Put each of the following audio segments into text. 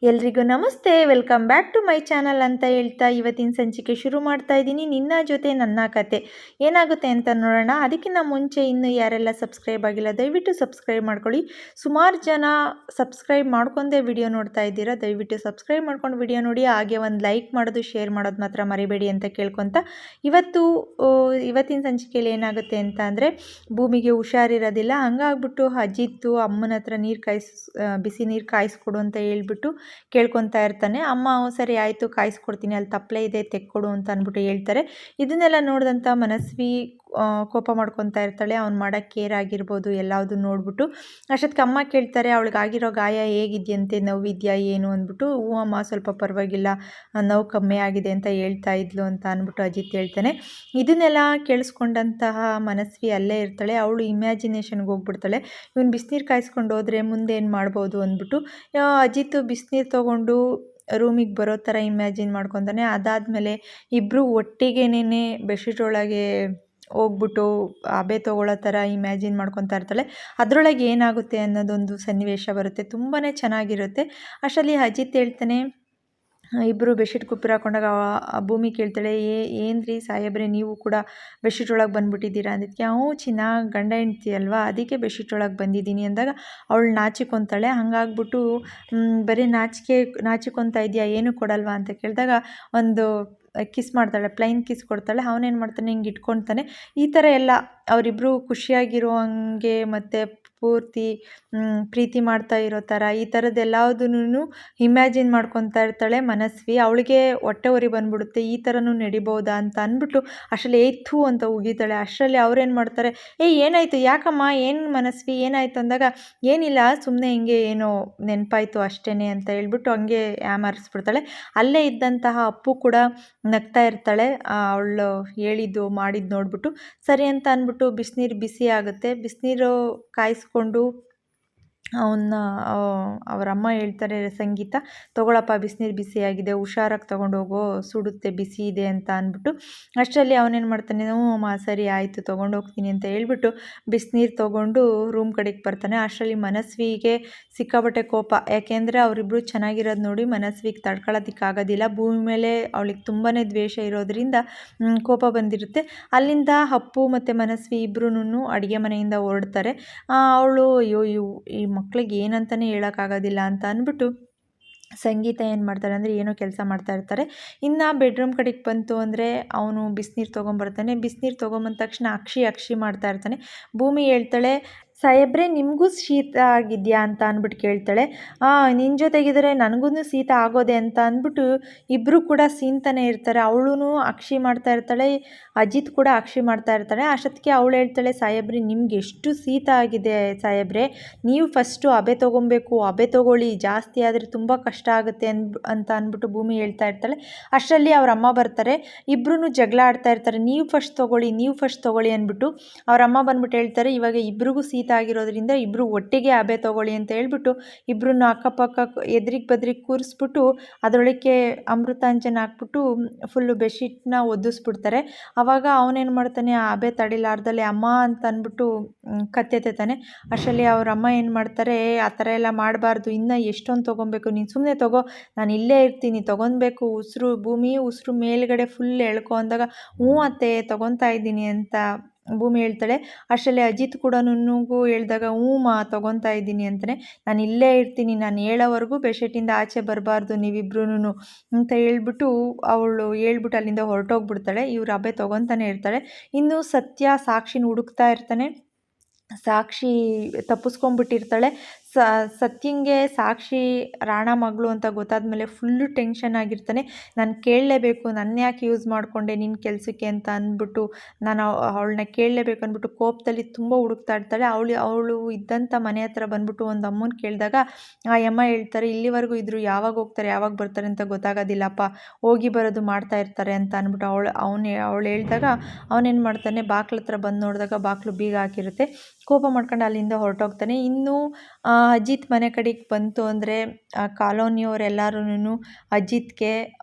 ಎಲ್ರಿಗೂ ನಮಸ್ತೆ, welcome back to my channel ಅಂತ ಹೇಳ್ತಾ ಇವತ್ತಿನ ಸಂಚಿಕೆ ಶುರು ಮಾಡ್ತಾ ಇದ್ದೀನಿ. ನಿನ್ನ ಜೊತೆ ನನ್ನ ಕತೆ ಏನಾಗುತ್ತೆ ಅಂತ ನೋಡೋಣ. ಅದಕ್ಕಿಂತ ಮುಂಚೆ ಇನ್ನು ಯಾರೆಲ್ಲ ಸಬ್ಸ್ಕ್ರೈಬ್ ಆಗಿಲ್ಲ ದಯವಿಟ್ಟು ಸಬ್ಸ್ಕ್ರೈಬ್ ಮಾಡ್ಕೊಳ್ಳಿ. ಸುಮಾರು ಜನ ಸಬ್ಸ್ಕ್ರೈಬ್ ಮಾಡ್ಕೊಂಡೇ ವಿಡಿಯೋ ನೋಡ್ತಾ ಇದ್ದೀರಾ. ದಯವಿಟ್ಟು ಸಬ್ಸ್ಕ್ರೈಬ್ ಮಾಡ್ಕೊಂಡು ವಿಡಿಯೋ ನೋಡಿ, ಹಾಗೆ ಒಂದು ಲೈಕ್ ಮಾಡೋದು ಶೇರ್ ಮಾಡೋದು ಮಾತ್ರ ಮರಿಬೇಡಿ ಅಂತ ಕೇಳ್ಕೊತ ಇವತ್ತಿನ ಸಂಚಿಕೆಯಲ್ಲಿ ಏನಾಗುತ್ತೆ ಅಂತ ಅಂದರೆ, ಭೂಮಿಗೆ ಹುಷಾರಿರೋದಿಲ್ಲ. ಹಂಗಾಗ್ಬಿಟ್ಟು ಅಜಿತ್ತು ಅಮ್ಮನ ಹತ್ರ ಬಿಸಿ ನೀರು ಕಾಯಿಸ್ಕೊಡು ಅಂತ ಹೇಳ್ಬಿಟ್ಟು ಕೇಳ್ಕೊತಾ ಇರ್ತಾನೆ. ಅಮ್ಮ ಸರಿ ಆಯಿತು ಕಾಯಿಸ್ಕೊಡ್ತೀನಿ, ಅಲ್ಲಿ ತಪ್ಪಲೆ ಇದೆ ತೆಕ್ಕೊಡು ಅಂತ ಅಂದ್ಬಿಟ್ಟು ಹೇಳ್ತಾರೆ. ಇದನ್ನೆಲ್ಲ ನೋಡಿದಂಥ ಮನಸ್ವಿ ಕೋಪ ಮಾಡ್ಕೊತಾ ಇರ್ತಾಳೆ. ಅವ್ನು ಮಾಡೋ ಕೇರ್ ಆಗಿರ್ಬೋದು ಎಲ್ಲವುದು ನೋಡ್ಬಿಟ್ಟು. ಅಷ್ಟೊತ್ತಿಗೆ ಅಮ್ಮ ಕೇಳ್ತಾರೆ, ಅವಳಿಗೆ ಆಗಿರೋ ಗಾಯ ಹೇಗಿದೆಯಂತೆ, ನೋವಿದೆಯಾ ಏನು ಅಂದ್ಬಿಟ್ಟು. ಹ್ಞೂ ಅಮ್ಮ ಸ್ವಲ್ಪ ಪರವಾಗಿಲ್ಲ, ನೋವು ಕಮ್ಮಿ ಆಗಿದೆ ಅಂತ ಹೇಳ್ತಾ ಇದ್ಲು ಅಂತ ಅಂದ್ಬಿಟ್ಟು ಅಜಿತ್ ಹೇಳ್ತಾನೆ. ಇದನ್ನೆಲ್ಲ ಕೇಳಿಸ್ಕೊಂಡಂತಹ ಮನಸ್ವಿ ಅಲ್ಲೇ ಇರ್ತಾಳೆ. ಅವಳು ಇಮ್ಯಾಜಿನೇಷನ್ಗೆ ಹೋಗ್ಬಿಡ್ತಾಳೆ. ಇವನು ಬಿಸಿನೀರು ಕಾಯಿಸ್ಕೊಂಡು ಹೋದರೆ ಮುಂದೆ ಏನು ಮಾಡ್ಬೋದು ಅಂದ್ಬಿಟ್ಟು ಅಜಿತ್ ಬಿಸಿನೀರು ತೊಗೊಂಡು ರೂಮಿಗೆ ಬರೋ ಥರ ಇಮ್ಯಾಜಿನ್ ಮಾಡ್ಕೊತಾನೆ. ಅದಾದಮೇಲೆ ಇಬ್ಬರು ಒಟ್ಟಿಗೆನೇ ಬೆಡ್ಶೀಟ್ ಒಳಗೆ ಹೋಗ್ಬಿಟ್ಟು ಹಬೆ ತೊಗೊಳ್ಳೋ ಥರ ಇಮ್ಯಾಜಿನ್ ಮಾಡ್ಕೊತಾ ಇರ್ತಾಳೆ. ಅದರೊಳಗೆ ಏನಾಗುತ್ತೆ ಅನ್ನೋದೊಂದು ಸನ್ನಿವೇಶ ಬರುತ್ತೆ, ತುಂಬಾ ಚೆನ್ನಾಗಿರುತ್ತೆ. ಅಷ್ಟರಲ್ಲಿ ಅಜಿತ್ ಹೇಳ್ತಾನೆ, ಇಬ್ಬರು ಬೆಡ್ಶೀಟ್ ಕುಪ್ಪರ ಹಾಕೊಂಡಾಗ ಭೂಮಿ ಕೇಳ್ತಾಳೆ, ಏನು ರೀ ಸಾಹೇಬ್ರೆ ನೀವು ಕೂಡ ಬೆಡ್ಶೀಟ್ ಒಳಗೆ ಬಂದುಬಿಟ್ಟಿದ್ದೀರಾ ಅಂದಿದ್ದಕ್ಕೆ, ಹ್ಞೂ ಚಿನ್ನ ಗಂಡ ಹೆಂಡ್ತಿ ಅಲ್ವಾ ಅದಕ್ಕೆ ಬೆಡ್ಶೀಟ್ ಒಳಗೆ ಬಂದಿದ್ದೀನಿ ಅಂದಾಗ ಅವಳು ನಾಚಿಕೊತಾಳೆ. ಹಾಗಾಗ್ಬಿಟ್ಟು ಬರೀ ನಾಚಿಕೊತಾ ಇದೆಯಾ, ಏನೂ ಕೊಡಲ್ವಾ ಅಂತ ಕೇಳಿದಾಗ ಒಂದು ಕಿಸ್ ಮಾಡ್ತಾಳೆ, ಪ್ಲೈನ್ ಕಿಸ್ ಕೊಡ್ತಾಳೆ. ಅವನೇನು ಮಾಡ್ತಾನೆ, ಹಿಂಗೆ ಇಟ್ಕೊತಾನೆ. ಈ ಥರ ಎಲ್ಲ ಅವರಿಬ್ಬರು ಖುಷಿಯಾಗಿರೋ ಹಂಗೆ ಮತ್ತು ಪೂರ್ತಿ ಪ್ರೀತಿ ಮಾಡ್ತಾ ಇರೋ ಥರ ಈ ಥರದ್ದು ಎಲ್ಲದನ್ನೂ ಇಮ್ಯಾಜಿನ್ ಮಾಡ್ಕೊತಾ ಇರ್ತಾಳೆ ಮನಸ್ವಿ. ಅವಳಿಗೆ ಹೊಟ್ಟೆ ಉರಿ ಬಂದ್ಬಿಡುತ್ತೆ, ಈ ಥರನೂ ನಡಿಬೋದಾ ಅಂತ ಅಂದ್ಬಿಟ್ಟು ಅಷ್ಟರಲ್ಲಿ ಥೂ ಅಂತ ಉಗಿತಾಳೆ. ಅಷ್ಟರಲ್ಲಿ ಅವ್ರೇನು ಮಾಡ್ತಾರೆ, ಏನಾಯಿತು ಯಾಕಮ್ಮ, ಏನು ಮನಸ್ವಿ ಏನಾಯಿತು ಅಂದಾಗ, ಏನಿಲ್ಲ ಸುಮ್ಮನೆ ಹಿಂಗೆ ಏನೋ ನೆನಪಾಯಿತು ಅಷ್ಟೇ ಅಂತ ಹೇಳ್ಬಿಟ್ಟು ಹಂಗೆ ಯಾಮಾರಿಸ್ಬಿಡ್ತಾಳೆ. ಅಲ್ಲೇ ಇದ್ದಂತಹ ಅಪ್ಪು ಕೂಡ ನಗ್ತಾ ಇರ್ತಾಳೆ, ಅವಳು ಹೇಳಿದ್ದು ಮಾಡಿದ್ದು ನೋಡ್ಬಿಟ್ಟು. ಸರಿ ಅಂತ ಅಂದ್ಬಿಟ್ಟು ಬಿಸಿನೀರು ಬಿಸಿ ಆಗುತ್ತೆ. ಬಿಸಿನೀರು ಕಾಯಿಸ್ಕೊಂಡು ಅವರ ಅಮ್ಮ ಹೇಳ್ತಾರೆ, ಸಂಗೀತ ತೊಗೊಳಪ್ಪ ಬಿಸಿನೀರು ಬಿಸಿಯಾಗಿದೆ, ಹುಷಾರಾಗಿ ತೊಗೊಂಡೋಗೋ, ಸುಡುತ್ತೆ ಬಿಸಿ ಇದೆ ಅಂತ ಅಂದ್ಬಿಟ್ಟು. ಅಷ್ಟರಲ್ಲಿ ಅವನೇನು ಮಾಡ್ತಾನೆ, ಅಮ್ಮ ಸರಿ ಆಯಿತು ತೊಗೊಂಡೋಗ್ತೀನಿ ಅಂತ ಹೇಳ್ಬಿಟ್ಟು ಬಿಸಿನೀರು ತೊಗೊಂಡು ರೂಮ್ ಕಡೆಗೆ ಬರ್ತಾನೆ. ಅಷ್ಟರಲ್ಲಿ ಮನಸ್ವಿಗೆ ಸಿಕ್ಕಾಬಟ್ಟೆ ಕೋಪ, ಯಾಕೆಂದರೆ ಅವರಿಬ್ಬರು ಚೆನ್ನಾಗಿರೋದು ನೋಡಿ ಮನಸ್ವಿಗೆ ತಡ್ಕೊಳ್ಳೋದಕ್ಕಾಗೋದಿಲ್ಲ. ಭೂಮಿ ಮೇಲೆ ಅವಳಿಗೆ ತುಂಬಾ ದ್ವೇಷ ಇರೋದ್ರಿಂದ ಕೋಪ ಬಂದಿರುತ್ತೆ. ಅಲ್ಲಿಂದ ಅಪ್ಪು ಮತ್ತು ಮನಸ್ವಿ ಇಬ್ಬರೂ ಅಡುಗೆ ಮನೆಯಿಂದ ಹೊರಡ್ತಾರೆ. ಅವಳು ಅಯ್ಯೋ ಈ ಮಕ್ಳಿಗೆ ಏನಂತಲೇ ಹೇಳೋಕ್ಕಾಗೋದಿಲ್ಲ ಅಂತ ಅಂದ್ಬಿಟ್ಟು ಸಂಗೀತ ಏನು ಮಾಡ್ತಾರೆ ಅಂದರೆ ಏನೋ ಕೆಲಸ ಮಾಡ್ತಾ ಇರ್ತಾರೆ. ಇನ್ನು ಬೆಡ್ರೂಮ್ ಕಡೆಗೆ ಬಂತು ಅಂದರೆ ಅವನು ಬಿಸಿನೀರು ತೊಗೊಂಬರ್ತಾನೆ. ಬಿಸಿನೀರು ತೊಗೊಂಬಂದ ತಕ್ಷಣ ಅಕ್ಷಿ ಮಾಡ್ತಾ ಇರ್ತಾನೆ. ಭೂಮಿ ಹೇಳ್ತಾಳೆ, ಸಾಹೇಬ್ರೆ ನಿಮಗೂ ಶೀತ ಆಗಿದೆಯಾ ಅಂತ ಅಂದ್ಬಿಟ್ಟು ಕೇಳ್ತಾಳೆ. ನಿನ್ನ ಜೊತೆಗಿದ್ರೆ ನನಗೂ ಶೀತ ಆಗೋದೆ ಅಂತ ಅಂದ್ಬಿಟ್ಟು ಇಬ್ಬರು ಕೂಡ ಸೀನ್ತಾನೆ ಇರ್ತಾರೆ. ಅವಳು ಅಕ್ಷಿ ಮಾಡ್ತಾ ಇರ್ತಾಳೆ, ಅಜಿತ್ ಕೂಡ ಅಕ್ಷಿ ಮಾಡ್ತಾ ಇರ್ತಾಳೆ. ಅಷ್ಟೊತ್ತಿಗೆ ಅವಳು ಹೇಳ್ತಾಳೆ, ಸಾಹೇಬ್ರೆ ನಿಮ್ಗೆ ಎಷ್ಟು ಶೀತ ಆಗಿದೆ ಸಾಹೇಬ್ರೆ, ನೀವು ಫಸ್ಟು ಹಬೆ ತೊಗೊಬೇಕು, ಹಬೆ ತೊಗೊಳ್ಳಿ, ಜಾಸ್ತಿ ಆದರೆ ತುಂಬ ಕಷ್ಟ ಆಗುತ್ತೆ ಅಂತ ಅಂದ್ಬಿಟ್ಟು ಭೂಮಿ ಹೇಳ್ತಾ ಇರ್ತಾಳೆ. ಅಷ್ಟರಲ್ಲಿ ಅವ್ರ ಅಮ್ಮ ಬರ್ತಾರೆ. ಇಬ್ಬರೂ ಜಗಳ ಆಡ್ತಾ ಇರ್ತಾರೆ, ನೀವು ಫಸ್ಟ್ ತೊಗೊಳ್ಳಿ ಅಂದ್ಬಿಟ್ಟು. ಅವ್ರ ಅಮ್ಮ ಬಂದ್ಬಿಟ್ಟು ಹೇಳ್ತಾರೆ, ಇವಾಗ ಇಬ್ರಿಗೂ ಶೀತ ಆಗಿರೋದ್ರಿಂದ ಇಬ್ಬರು ಒಟ್ಟಿಗೆ ಹಬೆ ತೊಗೊಳ್ಳಿ ಅಂತ ಹೇಳ್ಬಿಟ್ಟು ಇಬ್ಬರನ್ನು ಅಕ್ಕಪಕ್ಕ ಎದ್ರಿಗೆ ಬದ್ರಿಗೆ ಕೂರಿಸ್ಬಿಟ್ಟು ಅದರೊಳಗೆ ಅಮೃತಾಂಜನ ಹಾಕ್ಬಿಟ್ಟು ಫುಲ್ಲು ಬೆಡ್ಶೀಟ್ನ ಒದಿಸ್ಬಿಡ್ತಾರೆ. ಆವಾಗ ಅವನೇನು ಮಾಡ್ತಾನೆ, ಆ ಹಬೆ ತಡಿಲಾರ್ದಲ್ಲೇ ಅಮ್ಮ ಅಂತ ಅಂದ್ಬಿಟ್ಟು ಕತ್ತೆತ್ತಾನೆ. ಅಷ್ಟರಲ್ಲಿ ಅವ್ರ ಅಮ್ಮ ಏನು ಮಾಡ್ತಾರೆ, ಆ ಥರ ಎಲ್ಲ ಮಾಡಬಾರ್ದು, ಇನ್ನೂ ಎಷ್ಟೊಂದು ತೊಗೊಬೇಕು, ನೀನು ಸುಮ್ಮನೆ ತೊಗೋ, ನಾನು ಇಲ್ಲೇ ಇರ್ತೀನಿ, ತೊಗೊಬೇಕು, ಉಸಿರು ಮೇಲ್ಗಡೆ ಫುಲ್ ಎಳ್ಕೊ ಅಂದಾಗ ಹ್ಞೂ ಅತ್ತೆ ತೊಗೊತಾ ಇದ್ದೀನಿ ಅಂತ ಭೂಮಿ ಹೇಳ್ತಾಳೆ. ಅಷ್ಟರಲ್ಲಿ ಅಜಿತ್ ಕೂಡ ಹೇಳಿದಾಗ ಹ್ಞೂ ತೊಗೊತಾ ಇದ್ದೀನಿ ಅಂತಲೇ, ನಾನು ಇಲ್ಲೇ ಇರ್ತೀನಿ, ನಾನು ಹೇಳೋವರೆಗೂ ಬೆಡ್ಶೀಟಿಂದ ಆಚೆ ಬರಬಾರ್ದು ನೀವಿಬ್ರೂ ಅಂತ ಹೇಳ್ಬಿಟ್ಟು ಅವಳು ಹೇಳ್ಬಿಟ್ಟು ಅಲ್ಲಿಂದ ಹೊರಟೋಗ್ಬಿಡ್ತಾಳೆ. ಇವ್ರು ಹಬೆ ತೊಗೊತಾನೆ ಇರ್ತಾಳೆ. ಇನ್ನು ಸತ್ಯ ಸಾಕ್ಷಿನ ಹುಡುಕ್ತಾ ಇರ್ತಾನೆ. ಸಾಕ್ಷಿ ತಪ್ಪಿಸ್ಕೊಂಡ್ಬಿಟ್ಟಿರ್ತಾಳೆ. ಸತ್ಯಂಗೆ ಸಾಕ್ಷಿ ರಾಣ ಮಗಳು ಅಂತ ಗೊತ್ತಾದ್ಮೇಲೆ ಫುಲ್ಲು ಟೆನ್ಷನ್ ಆಗಿರ್ತಾನೆ. ನಾನು ಕೇಳಲೇಬೇಕು, ನನ್ನ ಯಾಕೆ ಯೂಸ್ ಮಾಡಿಕೊಂಡೆ ನಿನ್ನ ಕೆಲಸಕ್ಕೆ ಅಂತ ಅಂದ್ಬಿಟ್ಟು ನಾನು ಅವಳನ್ನ ಕೇಳಲೇಬೇಕು ಅಂದ್ಬಿಟ್ಟು ಕೋಪದಲ್ಲಿ ತುಂಬ ಹುಡುಕ್ತಾ ಇರ್ತಾಳೆ. ಅವಳು ಇದ್ದಂಥ ಮನೆ ಹತ್ರ ಬಂದ್ಬಿಟ್ಟು ಒಂದು ಅಮ್ಮನ ಕೇಳಿದಾಗ ಆ ಅಮ್ಮ ಹೇಳ್ತಾರೆ, ಇಲ್ಲಿವರೆಗೂ ಇದ್ರು ಯಾವಾಗ ಹೋಗ್ತಾರೆ ಯಾವಾಗ ಬರ್ತಾರೆ ಅಂತ ಗೊತ್ತಾಗೋದಿಲ್ಲಪ್ಪ, ಹೋಗಿ ಬರೋದು ಮಾಡ್ತಾ ಇರ್ತಾರೆ ಅಂತ ಅಂದ್ಬಿಟ್ಟು ಅವಳು ಹೇಳಿದಾಗ ಅವನೇನು ಮಾಡ್ತಾನೆ, ಬಾಕ್ಲ ಹತ್ರ ಬಂದು ನೋಡಿದಾಗ ಬಾಕ್ಲು ಬೀಗ ಹಾಕಿರುತ್ತೆ. ಕೋಪ ಮಾಡ್ಕೊಂಡು ಅಲ್ಲಿಂದ ಹೊರಟೋಗ್ತಾನೆ. ಇನ್ನು ಅಜಿತ್ ಮನೆ ಕಡೆಗೆ ಬಂತು ಅಂದರೆ ಕಾಲೋನಿಯವರೆಲ್ಲರೂ ಅಜಿತ್ಗೆ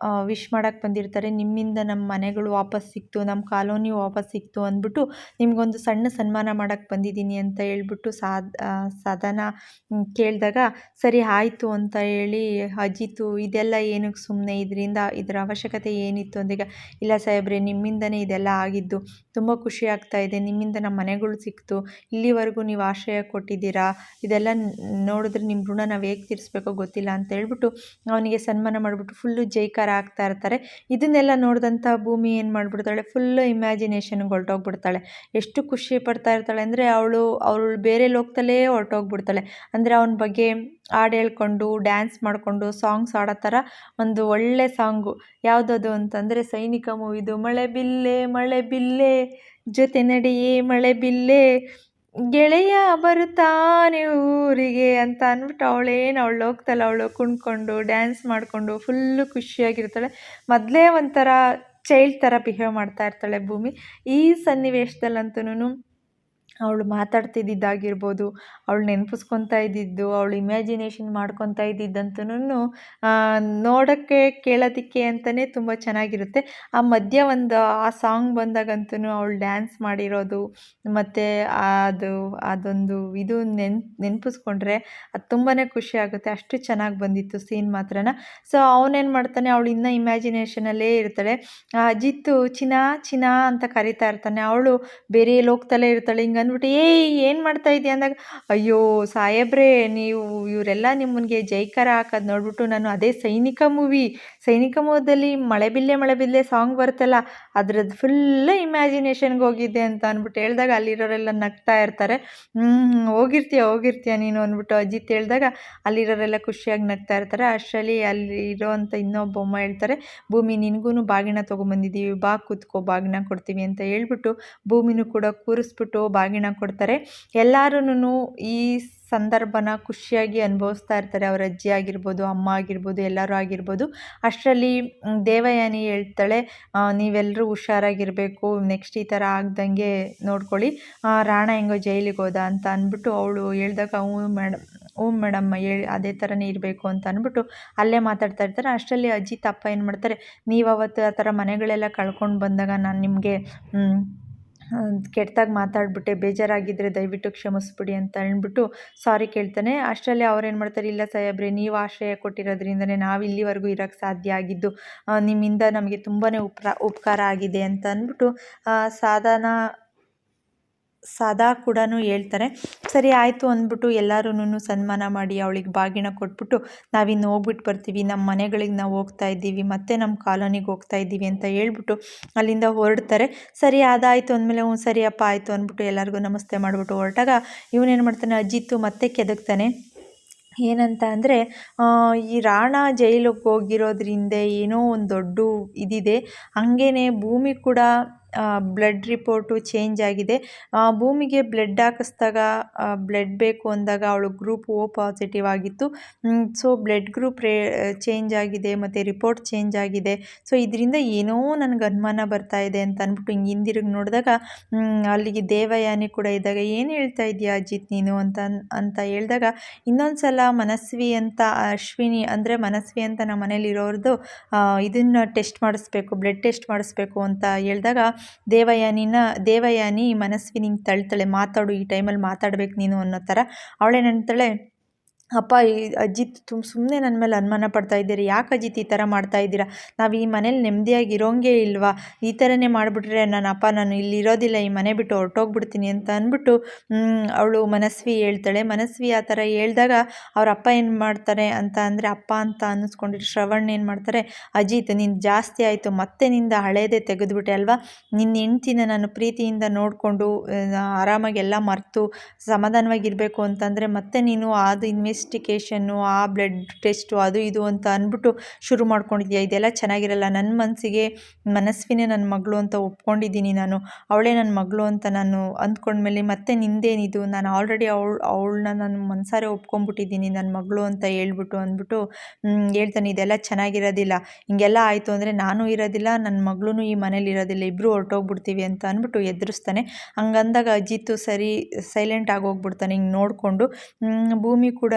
ವಿಶ್ ಮಾಡೋಕ್ಕೆ ಬಂದಿರ್ತಾರೆ. ನಿಮ್ಮಿಂದ ನಮ್ಮ ಮನೆಗಳು ವಾಪಸ್ ಸಿಕ್ತು, ನಮ್ಮ ಕಾಲೋನಿ ವಾಪಸ್ ಸಿಕ್ತು ಅಂದ್ಬಿಟ್ಟು ನಿಮಗೊಂದು ಸಣ್ಣ ಸನ್ಮಾನ ಮಾಡೋಕ್ಕೆ ಬಂದಿದ್ದೀನಿ ಅಂತ ಹೇಳ್ಬಿಟ್ಟು ಸಾಧನ ಕೇಳಿದಾಗ ಸರಿ ಆಯಿತು ಅಂತ ಹೇಳಿ ಅಜಿತು ಇದೆಲ್ಲ ಏನಕ್ಕೆ ಸುಮ್ಮನೆ, ಇದರ ಅವಶ್ಯಕತೆ ಏನಿತ್ತು ಅಂದಾಗ, ಇಲ್ಲ ಸಾಹೇಬ್ರೆ ನಿಮ್ಮಿಂದನೇ ಇದೆಲ್ಲ ಆಗಿದ್ದು, ತುಂಬ ಖುಷಿ ಆಗ್ತಾ ಇದೆ, ನಿಮ್ಮಿಂದ ನಮ್ಮ ಮನೆಗಳು ಸಿಕ್ತು, ಇಲ್ಲಿವರೆಗೂ ನೀವು ಆಶ್ರಯ ಕೊಟ್ಟಿದ್ದೀರಾ, ಇದೆಲ್ಲ ನೋಡಿದ್ರೆ ನಿಮ್ಮ ಋಣ ನಾವು ಹೇಗೆ ತೀರಿಸ್ಬೇಕೋ ಗೊತ್ತಿಲ್ಲ ಅಂತ ಹೇಳ್ಬಿಟ್ಟು ಅವನಿಗೆ ಸನ್ಮಾನ ಮಾಡಿಬಿಟ್ಟು ಫುಲ್ಲು ಜೈಕಾರ ಆಗ್ತಾ ಇರ್ತಾರೆ. ಇದನ್ನೆಲ್ಲ ನೋಡಿದಂಥ ಭೂಮಿ ಏನು ಮಾಡಿಬಿಡ್ತಾಳೆ, ಫುಲ್ಲು ಇಮ್ಯಾಜಿನೇಷನ್ಗೆ ಹೊರಟೋಗ್ಬಿಡ್ತಾಳೆ. ಎಷ್ಟು ಖುಷಿ ಪಡ್ತಾ ಇರ್ತಾಳೆ ಅಂದರೆ ಅವಳು ಬೇರೆ ಲೋಕದಲ್ಲೇ ಹೊರಟೋಗ್ಬಿಡ್ತಾಳೆ. ಅಂದರೆ ಅವನ ಬಗ್ಗೆ ಹಾಡು ಹೇಳ್ಕೊಂಡು ಡ್ಯಾನ್ಸ್ ಮಾಡಿಕೊಂಡು ಸಾಂಗ್ಸ್ ಆಡೋ ಥರ ಒಂದು ಒಳ್ಳೆ ಸಾಂಗು ಯಾವುದದು ಅಂತಂದರೆ ಸೈನಿಕ ಮೂವಿದು, ಮಳೆ ಬಿಲ್ಲೆ ಮಳೆ ಬಿಲ್ಲೆ ಜೊತೆ ನಡೆಯೇ ಮಳೆ ಬಿಲ್ಲೆ ಗೆಳೆಯ ಬರುತ್ತಾನೆ ಊರಿಗೆ ಅಂತ ಅಂದ್ಬಿಟ್ಟು ಅವಳು ಲೋಕದಲ್ಲಿ ಅವಳು ಕುಣ್ಕೊಂಡು ಡ್ಯಾನ್ಸ್ ಮಾಡಿಕೊಂಡು ಫುಲ್ಲು ಖುಷಿಯಾಗಿರ್ತಾಳೆ. ಮೊದಲೇ ಒಂಥರ ಚೈಲ್ಡ್ ಥರ ಬಿಹೇವ್ ಮಾಡ್ತಾ ಇರ್ತಾಳೆ ಭೂಮಿ. ಈ ಸನ್ನಿವೇಶದಲ್ಲಂತೂ ಅವಳು ಮಾತಾಡ್ತಿದ್ದಿದ್ದಾಗಿರ್ಬೋದು, ಅವಳು ನೆನಪಿಸ್ಕೊತಾ ಇದ್ದಿದ್ದು, ಅವಳು ಇಮ್ಯಾಜಿನೇಷನ್ ಮಾಡ್ಕೊತಾ ಇದ್ದಿದ್ದಂತೂ ನೋಡೋಕ್ಕೆ ಕೇಳೋದಕ್ಕೆ ಅಂತಲೇ ತುಂಬ ಚೆನ್ನಾಗಿರುತ್ತೆ. ಆ ಮಧ್ಯ ಆ ಸಾಂಗ್ ಬಂದಾಗಂತೂ ಅವಳು ಡ್ಯಾನ್ಸ್ ಮಾಡಿರೋದು ಮತ್ತು ಅದೊಂದು ಇದು ನೆನಪಿಸ್ಕೊಂಡ್ರೆ ಅದು ತುಂಬಾ ಖುಷಿ ಆಗುತ್ತೆ. ಅಷ್ಟು ಚೆನ್ನಾಗಿ ಬಂದಿತ್ತು ಸೀನ್ ಮಾತ್ರನ. ಸೊ ಅವನೇನು ಮಾಡ್ತಾನೆ, ಅವಳು ಇನ್ನೂ ಇಮ್ಯಾಜಿನೇಷನಲ್ಲೇ ಇರ್ತಾಳೆ. ಅಜಿತ್ತು ಚಿನ್ನ ಅಂತ ಕರಿತಾ ಇರ್ತಾನೆ, ಅವಳು ಬೇರೆ ಲೋಕದಲ್ಲೇ ಇರ್ತಾಳೆ. ಹಿಂಗೆ ಅಂದ್ಬಿಟ್ಟು ಏನು ಮಾಡ್ತಾ ಇದೆಯಾ ಅಂದಾಗ, ಅಯ್ಯೋ ಸಾಹೇಬ್ರೆ ನೀವು ಇವರೆಲ್ಲ ನಿಮ್ಮನಿಗೆ ಜೈಕಾರ ಹಾಕೋದು ನೋಡ್ಬಿಟ್ಟು ನಾನು ಅದೇ ಸೈನಿಕ ಮೂವಿದಲ್ಲಿ ಮಳೆ ಬಿಲ್ಲೆ ಸಾಂಗ್ ಬರುತ್ತಲ್ಲ ಅದ್ರದ್ದು ಫುಲ್ ಇಮ್ಯಾಜಿನೇಷನ್ಗೆ ಹೋಗಿದ್ದೆ ಅಂತ ಅಂದ್ಬಿಟ್ಟು ಹೇಳಿದಾಗ ಅಲ್ಲಿರೋರೆಲ್ಲ ನಗ್ತಾ ಇರ್ತಾರೆ. ಹೋಗಿರ್ತೀಯ ನೀನು ಅಂದ್ಬಿಟ್ಟು ಅಜಿತ್ ಹೇಳಿದಾಗ ಅಲ್ಲಿರೋರೆಲ್ಲ ಖುಷಿಯಾಗಿ ನಗ್ತಾ ಇರ್ತಾರೆ. ಅಷ್ಟರಲ್ಲಿ ಅಲ್ಲಿರೋವಂಥ ಇನ್ನೊಬ್ಬ ಬೊಮ್ಮ ಹೇಳ್ತಾರೆ, ಭೂಮಿ ನಿನಗೂ ಬಾಗಿನ ತೊಗೊಂಬಂದಿದ್ದೀವಿ, ಬಾ ಕೂತ್ಕೋ, ಬಾಗಿನ ಕೊಡ್ತೀವಿ ಅಂತ ಹೇಳ್ಬಿಟ್ಟು ಭೂಮಿನೂ ಕೂಡ ಕೂರಿಸ್ಬಿಟ್ಟು ಬಾಗಿನ ಕೊಡ್ತಾರೆ. ಎಲ್ಲರೂ ಈ ಸಂದರ್ಭನ ಖುಷಿಯಾಗಿ ಅನುಭವಿಸ್ತಾ ಇರ್ತಾರೆ. ಅವ್ರ ಅಜ್ಜಿ ಆಗಿರ್ಬೋದು, ಅಮ್ಮ ಆಗಿರ್ಬೋದು, ಎಲ್ಲರೂ ಆಗಿರ್ಬೋದು. ಅಷ್ಟರಲ್ಲಿ ದೇವಯಾನಿ ಹೇಳ್ತಾಳೆ, ನೀವೆಲ್ಲರೂ ಹುಷಾರಾಗಿರಬೇಕು, ನೆಕ್ಸ್ಟ್ ಈ ಥರ ಆಗ್ದಂಗೆ ನೋಡ್ಕೊಳ್ಳಿ, ರಾಣ ಹೆಂಗೋ ಜೈಲಿಗೆ ಹೋದ ಅಂತ ಅಂದ್ಬಿಟ್ಟು ಅವಳು ಹೇಳಿದಾಗ ಹ್ಞೂ ಮೇಡಮ್ ಅದೇ ಥರನೇ ಇರಬೇಕು ಅಂತ ಅಂದ್ಬಿಟ್ಟು ಅಲ್ಲೇ ಮಾತಾಡ್ತಾ ಇರ್ತಾರೆ. ಅಷ್ಟರಲ್ಲಿ ಅಜಿತ್ ಅಪ್ಪ ಏನು ಮಾಡ್ತಾರೆ, ನೀವು ಅವತ್ತು ಆ ಥರ ಮನೆಗಳೆಲ್ಲ ಕಳ್ಕೊಂಡು ಬಂದಾಗ ನಾನು ನಿಮಗೆ ಕೆಟ್ಟದಾಗಿ ಮಾತಾಡ್ಬಿಟ್ಟೆ, ಬೇಜಾರಾಗಿದ್ದರೆ ದಯವಿಟ್ಟು ಕ್ಷಮಿಸ್ಬಿಡಿ ಅಂತ ಅಂದ್ಬಿಟ್ಟು ಸಾರಿ ಕೇಳ್ತಾನೆ. ಅಷ್ಟರಲ್ಲಿ ಅವ್ರೇನು ಮಾಡ್ತಾರೆ, ಇಲ್ಲ ಸಾಹೇಬ್ರೆ ನೀವು ಆಶ್ರಯ ಕೊಟ್ಟಿರೋದ್ರಿಂದನೇ ನಾವು ಇಲ್ಲಿವರೆಗೂ ಇರೋಕ್ಕೆ ಸಾಧ್ಯ ಆಗಿದ್ದು, ನಿಮ್ಮಿಂದ ನಮಗೆ ತುಂಬಾ ಉಪಕಾರ ಆಗಿದೆ ಅಂತ ಅಂದ್ಬಿಟ್ಟು ಸದಾ ಕೂಡ ಹೇಳ್ತಾರೆ. ಸರಿ ಆಯಿತು ಅಂದ್ಬಿಟ್ಟು ಎಲ್ಲರೂ ಸನ್ಮಾನ ಮಾಡಿ ಅವಳಿಗೆ ಬಾಗಿನ ಕೊಟ್ಬಿಟ್ಟು ನಾವಿನ್ನು ಹೋಗ್ಬಿಟ್ಟು ಬರ್ತೀವಿ, ನಮ್ಮ ಮನೆಗಳಿಗೆ ನಾವು ಹೋಗ್ತಾ ಇದ್ದೀವಿ, ಮತ್ತೆ ನಮ್ಮ ಕಾಲೋನಿಗೆ ಹೋಗ್ತಾ ಇದ್ದೀವಿ ಅಂತ ಹೇಳ್ಬಿಟ್ಟು ಅಲ್ಲಿಂದ ಹೊರಡ್ತಾರೆ. ಸರಿ ಅದಾಯಿತು ಅಂದಮೇಲೆ ಸರಿಯಪ್ಪ ಆಯಿತು ಅಂದ್ಬಿಟ್ಟು ಎಲ್ಲರಿಗೂ ನಮಸ್ತೆ ಮಾಡಿಬಿಟ್ಟು ಹೊರಟಾಗ ಇವನೇನು ಮಾಡ್ತಾನೆ, ಅಜಿತ್ತು ಮತ್ತೆ ಕೆದಕ್ತಾನೆ. ಏನಂತ ಅಂದರೆ ಈ ರಾಣ ಜೈಲಿಗೆ ಹೋಗಿರೋದ್ರಿಂದ ಏನೋ ಒಂದು ದೊಡ್ಡ ಇದಿದೆ. ಹಾಗೇ ಭೂಮಿ ಕೂಡ ಬ್ಲಡ್ ರಿಪೋರ್ಟು ಚೇಂಜ್ ಆಗಿದೆ. ಭೂಮಿಗೆ ಬ್ಲಡ್ ಹಾಕಿಸ್ದಾಗ ಬ್ಲಡ್ ಬೇಕು ಅಂದಾಗ ಅವಳು ಗ್ರೂಪ್ ಓ ಪಾಸಿಟಿವ್ ಆಗಿತ್ತು. ಸೊ ಬ್ಲಡ್ ಗ್ರೂಪ್ ಚೇಂಜ್ ಆಗಿದೆ ಮತ್ತು ರಿಪೋರ್ಟ್ ಚೇಂಜ್ ಆಗಿದೆ. ಸೊ ಇದರಿಂದ ಏನೋ ನನಗೆ ಅನುಮಾನ ಬರ್ತಾ ಇದೆ ಅಂತ ಅಂದ್ಬಿಟ್ಟು ಹಿಂಗೆ ಹಿಂದಿರುಗಿ ನೋಡಿದಾಗ ಅಲ್ಲಿಗೆ ದೇವಯಾನಿ ಕೂಡ ಇದ್ದಾಗ, ಏನು ಹೇಳ್ತಾ ಇದೆಯಾ ಅಜಿತ್ ನೀನು ಅಂತ ಹೇಳಿದಾಗ, ಇನ್ನೊಂದು ಸಲ ಮನಸ್ವಿ ಅಂತ ಅಶ್ವಿನಿ ಅಂದರೆ ಮನಸ್ವಿ ಅಂತ ನಮ್ಮ ಮನೇಲಿರೋರ್ದು ಇದನ್ನು ಟೆಸ್ಟ್ ಮಾಡಿಸ್ಬೇಕು, ಬ್ಲಡ್ ಟೆಸ್ಟ್ ಮಾಡಿಸ್ಬೇಕು ಅಂತ ಹೇಳಿದಾಗ ದೇವಯಾನಿ ಮನಸ್ವಿ ನಿಂಗೆ ತಳ್ತಾಳೆ, ಮಾತಾಡು, ಈ ಟೈಮಲ್ಲಿ ಮಾತಾಡ್ಬೇಕು ನೀನು ಅನ್ನೋ ಥರ. ಅವಳೇನಂತಾಳೆ, ಅಪ್ಪ ಅಜಿತ್ ಸುಮ್ಮನೆ ನನ್ನ ಮೇಲೆ ಅನುಮಾನ ಪಡ್ತಾ ಇದ್ದೀರಿ, ಯಾಕೆ ಅಜಿತ್ ಈ ಥರ ಮಾಡ್ತಾ ಇದ್ದೀರಾ, ನಾವು ಈ ಮನೇಲಿ ನೆಮ್ಮದಿಯಾಗಿ ಇರೋಂಗೇ ಇಲ್ವಾ, ಈ ಥರನೇ ಮಾಡಿಬಿಟ್ರೆ ನಾನು ಇಲ್ಲಿ ಇರೋದಿಲ್ಲ, ಈ ಮನೆ ಬಿಟ್ಟು ಹೊರಟೋಗ್ಬಿಡ್ತೀನಿ ಅಂತ ಅಂದ್ಬಿಟ್ಟು ಅವಳು ಮನಸ್ವಿ ಹೇಳ್ತಾಳೆ. ಮನಸ್ವಿ ಆ ಥರ ಹೇಳಿದಾಗ ಅವ್ರ ಅಪ್ಪ ಏನು ಮಾಡ್ತಾರೆ ಅಂತ ಅಂದರೆ, ಅಪ್ಪ ಅಂತ ಅನ್ನಿಸ್ಕೊಂಡಿರೋ ಶ್ರವಣ್ ಏನು ಮಾಡ್ತಾರೆ, ಅಜಿತ್ ನೀನು ಜಾಸ್ತಿ ಆಯಿತು, ಮತ್ತೆ ನಿಂದ ಹಳೇದೇ ತೆಗೆದುಬಿಟ್ಟೆ ಅಲ್ವಾ, ನಿನ್ನ ಹೆಂಡ್ತಿನ ನಾನು ಪ್ರೀತಿಯಿಂದ ನೋಡಿಕೊಂಡು ಆರಾಮಾಗಿ ಎಲ್ಲ ಮರೆತು ಸಮಾಧಾನವಾಗಿರಬೇಕು ಅಂತಂದರೆ ಮತ್ತೆ ನೀನು ಅದು ಇನ್ಮೇಲೆ ಇನ್ವೆಸ್ಟಿಗೇಷನ್ನು, ಆ ಬ್ಲಡ್ ಟೆಸ್ಟು, ಅದು ಇದು ಅಂತ ಅಂದ್ಬಿಟ್ಟು ಶುರು ಮಾಡ್ಕೊಂಡಿದ್ಯಾ, ಇದೆಲ್ಲ ಚೆನ್ನಾಗಿರಲ್ಲ. ನನ್ನ ಮನಸ್ಸಿಗೆ ಮನಸ್ವಿನೇ ನನ್ನ ಮಗಳು ಅಂತ ಒಪ್ಕೊಂಡಿದ್ದೀನಿ ನಾನು, ಅವಳೇ ನನ್ನ ಮಗಳು ಅಂತ ನಾನು ಅಂದ್ಕೊಂಡ್ಮೇಲೆ ಮತ್ತೆ ನಿಂದೇನಿದು, ನಾನು ಆಲ್ರೆಡಿ ಅವಳನ್ನ ನಾನು ಮನಸಾರೆ ಒಪ್ಕೊಂಡ್ಬಿಟ್ಟಿದ್ದೀನಿ ನನ್ನ ಮಗಳು ಅಂತ ಅಂದ್ಬಿಟ್ಟು ಹೇಳ್ತಾನೆ, ಇದೆಲ್ಲ ಚೆನ್ನಾಗಿರೋದಿಲ್ಲ, ಹಿಂಗೆಲ್ಲ ಆಯಿತು ಅಂದರೆ ನಾನು ಇರೋದಿಲ್ಲ, ನನ್ನ ಮಗಳೂ ಈ ಮನೇಲಿ ಇರೋದಿಲ್ಲ, ಇಬ್ಬರು ಹೊರಟೋಗ್ಬಿಡ್ತೀವಿ ಅಂತ ಅಂದ್ಬಿಟ್ಟು ಎದುರಿಸ್ತಾನೆ. ಹಂಗಂದಾಗ ಅಜಿತ್ತು ಸರಿ ಸೈಲೆಂಟ್ ಆಗೋಗ್ಬಿಡ್ತಾನೆ. ಹಿಂಗೆ ನೋಡಿಕೊಂಡು ಭೂಮಿ ಕೂಡ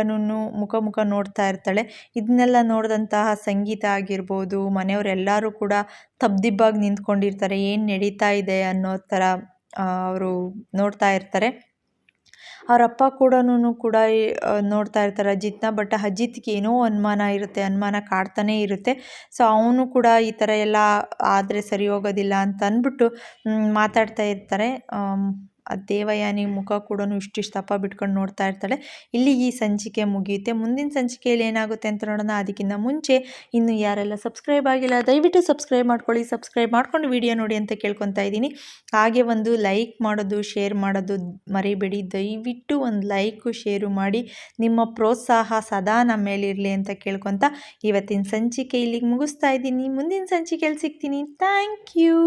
ಮುಖ ನೋಡ್ತಾ ಇರ್ತಾಳೆ. ಇದನ್ನೆಲ್ಲ ನೋಡಿದಂತಹ ಸಂಗೀತ ಆಗಿರ್ಬೋದು, ಮನೆಯವರೆಲ್ಲರೂ ಕೂಡ ತಬ್ದಿಬ್ಬಾಗಿ ನಿಂತ್ಕೊಂಡಿರ್ತಾರೆ. ಏನು ನಡೀತಾ ಇದೆ ಅನ್ನೋ ಥರ ಅವರು ನೋಡ್ತಾ ಇರ್ತಾರೆ. ಅವರಪ್ಪ ಕೂಡ ನೋಡ್ತಾ ಇರ್ತಾರೆ ಅಜಿತ್ನ. ಬಟ್ ಅಜಿತ್ಗೆ ಏನೋ ಅನುಮಾನ ಕಾಡ್ತಾನೇ ಇರುತ್ತೆ. ಸೊ ಅವನು ಕೂಡ ಈ ಥರ ಎಲ್ಲ ಆದರೆ ಸರಿ ಹೋಗೋದಿಲ್ಲ ಅಂತ ಅಂದ್ಬಿಟ್ಟು ಮಾತಾಡ್ತಾ ಇರ್ತಾರೆ. ಆ ದೇವಯಾನಿ ಮುಖ ಕೂಡ ಇಷ್ಟಿಷ್ಟು ದಪ್ಪ ಬಿಟ್ಕೊಂಡು ನೋಡ್ತಾ ಇರ್ತಾಳೆ. ಇಲ್ಲಿ ಈ ಸಂಚಿಕೆ ಮುಗಿಯುತ್ತೆ. ಮುಂದಿನ ಸಂಚಿಕೆಯಲ್ಲಿ ಏನಾಗುತ್ತೆ ಅಂತ ನೋಡೋಣ. ಅದಕ್ಕಿಂತ ಮುಂಚೆ ಇನ್ನು ಯಾರೆಲ್ಲ ಸಬ್ಸ್ಕ್ರೈಬ್ ಆಗಿಲ್ಲ ದಯವಿಟ್ಟು ಸಬ್ಸ್ಕ್ರೈಬ್ ಮಾಡ್ಕೊಳ್ಳಿ. ಸಬ್ಸ್ಕ್ರೈಬ್ ಮಾಡ್ಕೊಂಡು ವಿಡಿಯೋ ನೋಡಿ ಅಂತ ಕೇಳ್ಕೊತಾ ಇದ್ದೀನಿ. ಹಾಗೆ ಒಂದು ಲೈಕ್ ಮಾಡೋದು, ಶೇರ್ ಮಾಡೋದು ಮರಿಬೇಡಿ. ದಯವಿಟ್ಟು ಒಂದು ಲೈಕು ಶೇರು ಮಾಡಿ, ನಿಮ್ಮ ಪ್ರೋತ್ಸಾಹ ಸದಾ ನಮ್ಮ ಮೇಲಿರಲಿ ಅಂತ ಕೇಳ್ಕೊತಾ ಇವತ್ತಿನ ಸಂಚಿಕೆ ಇಲ್ಲಿಗೆ ಮುಗಿಸ್ತಾ ಇದ್ದೀನಿ. ಮುಂದಿನ ಸಂಚಿಕೆಯಲ್ಲಿ ಸಿಗ್ತೀನಿ. Thank you.